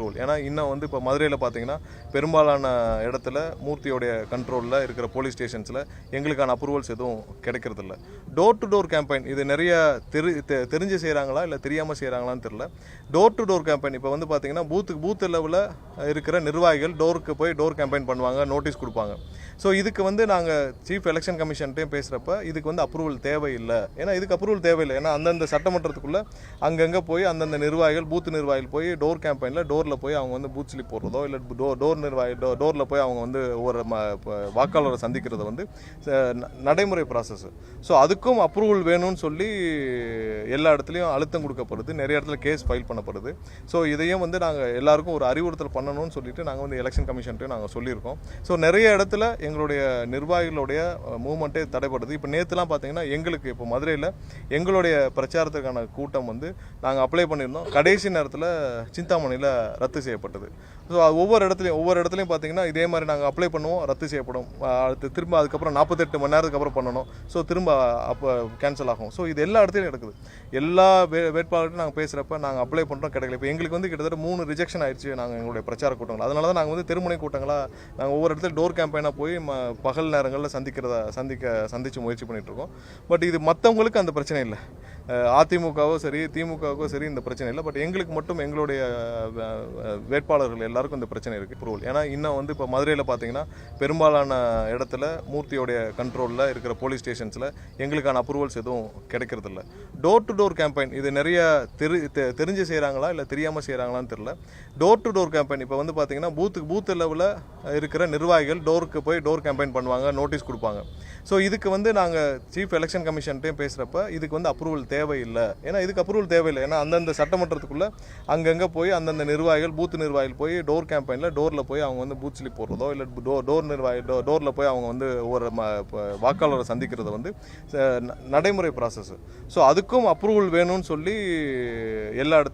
Approval. ஏன்னா இன்னும் வந்து இப்போ மதுரையில் பார்த்தீங்கன்னா பெரும்பாலான இடத்துல மூர்த்தியோடைய கண்ட்ரோலில் இருக்கிற போலீஸ் ஸ்டேஷன்ஸில் எங்களுக்கான அப்ரூவல்ஸ் எதுவும் கிடைக்கிறதில்ல. டோர் டு டோர் கேம்பெயின் இது நிறைய தெரிஞ்சு செய்கிறாங்களா இல்லை தெரியாமல் செய்கிறாங்களான்னு தெரியல. டோர் டு டோர் கேம்பெயின் இப்போ வந்து பார்த்தீங்கன்னா பூத் லெவலில் இருக்கிற நிர்வாகிகள் டோருக்கு போய் டோர் கேம்பெயின் பண்ணுவாங்க, நோட்டீஸ் கொடுப்பாங்க. ஸோ இதுக்கு வந்து நாங்கள் சீஃப் எலெக்ஷன் கமிஷன்ட்டையும் பேசுகிறப்ப இதுக்கு வந்து அப்ரூவல் தேவையில்லை. ஏன்னா இதுக்கு அப்ரூவல் தேவையில்லை. ஏன்னா அந்தந்த சட்டமன்றத்துக்குள்ளே அங்கங்கே போய் அந்தந்த நிர்வாகிகள் பூத் நிர்வாகிகள் போய் டோர் கேம்பெயினில் டோரில் போய் அவங்க வந்து பூத் ஸ்லிப் போடுறதோ இல்லை டோரில் போய் அவங்க வந்து ஒரு வாக்காளரை சந்திக்கிறத வந்து நடைமுறை ப்ராசஸ். ஸோ அதுக்கும் அப்ரூவல் வேணும்னு சொல்லி எல்லா இடத்துலையும் அழுத்தம் கொடுக்கப்படுது, நிறைய இடத்துல கேஸ் ஃபைல் பண்ணப்படுது. ஸோ இதையும் வந்து நாங்கள் எல்லாருக்கும் ஒரு அறிவுறுத்தல் பண்ணணும்னு சொல்லிட்டு நாங்கள் வந்து எலெக்ஷன் கமிஷன்ட்டையும் நாங்கள் சொல்லியிருக்கோம். ஸோ நிறைய இடத்துல எங்களுடைய நிர்வாகிகளுடைய மூவ்மெண்ட்டே தடைப்படுது. இப்போ நேற்றுலாம் பார்த்தீங்கன்னா எங்களுக்கு இப்போ மதுரையில் எங்களுடைய பிரச்சாரத்துக்கான கூட்டம் வந்து நாங்கள் அப்ளை பண்ணியிருந்தோம். கடைசி நேரத்தில் சிந்தாமணியில் ரத்து செய்யப்பட்டது. ஸோ ஒவ்வொரு இடத்துலையும் பார்த்தீங்கன்னா இதே மாதிரி நாங்கள் அப்ளை பண்ணுவோம், ரத்து செய்யப்படும். திரும்ப அதுக்கப்புறம் 48 மணி நேரத்துக்கு அப்புறம் பண்ணணும். ஸோ திரும்ப அப்போ கேன்சல் ஆகும். ஸோ இது எல்லா இடத்துலையும் நடக்குது. எல்லா வேட்பாளர்கிட்டையும் நாங்கள் பேசுகிறப்ப நாங்கள் அப்ளை பண்ணுறோம், கிடைக்கல. இப்போ எங்களுக்கு வந்து கிட்டத்தட்ட 3 ரிஜெக்ஷன் ஆயிடுச்சு நாங்கள் எங்களுடைய பிரச்சார கூட்டங்கள். அதனால தான் நாங்கள் வந்து தெருமுனை கூட்டங்களாக நாங்கள் ஒவ்வொரு இடத்துல டோர் கேம்பெயினாக போய் பகல் நேரங்களில் சந்திச்சு முயற்சி பண்ணிகிட்ருக்கோம். பட் இது மற்றவங்களுக்கு அந்த பிரச்சனை இல்லை. அதிமுகவோ சரி திமுகவோ சரி இந்த பிரச்சனை இல்லை. பட் எங்களுக்கு மட்டும் எங்களுடைய வேட்பாளர்கள் எல்லாருக்கும் இந்த பிரச்சனை இருக்குது அப்ரூவல். ஏன்னா இன்னும் வந்து இப்போ மதுரையில் பார்த்தீங்கன்னா பெரும்பாலான இடத்துல மூர்த்தியோடைய கண்ட்ரோலில் இருக்கிற போலீஸ் ஸ்டேஷன்ஸில் எங்களுக்கான அப்ரூவல்ஸ் எதுவும் கிடைக்கிறதில்ல. டோர் டு டோர் கேம்பெயின் இது நிறைய தெரிஞ்சு செய்கிறாங்களா இல்லை தெரியாமல் செய்கிறாங்களான்னு தெரியல. டோர் டு டோர் கேம்பெயின் இப்போ வந்து பார்த்தீங்கன்னா பூத் லெவலில் இருக்கிற நிர்வாகிகள் டோருக்கு போய் டோர் கேம்பெயின் பண்ணுவாங்க, நோட்டீஸ் கொடுப்பாங்க. ஸோ இதுக்கு வந்து நாங்கள் சீஃப் எலெக்ஷன் கமிஷன்ட்டையும் பேசுகிறப்ப இதுக்கு வந்து அப்ரூவல் தேவையில்லை. ஏன்னா இதுக்கு அப்ரூவல் தேவையில்லை. ஏன்னா அந்தந்த சட்டமன்றத்துக்குள்ளே அங்கங்கே போய் அந்தந்த நிர்வாகிகள் பூத் நிர்வாகிகள் போய் டோர் கேம்பெயினில் டோரில் போய் அவங்க வந்து பூத் ஸ்லிப் போடுறதோ இல்லை டோரில் போய் அவங்க வந்து ஒரு வாக்காளரை சந்திக்கிறத வந்து நடைமுறை ப்ராசஸ். ஸோ அதுக்கும் அப்ரூவல் வேணும்னு சொல்லி எல்லா இடத்துலையும்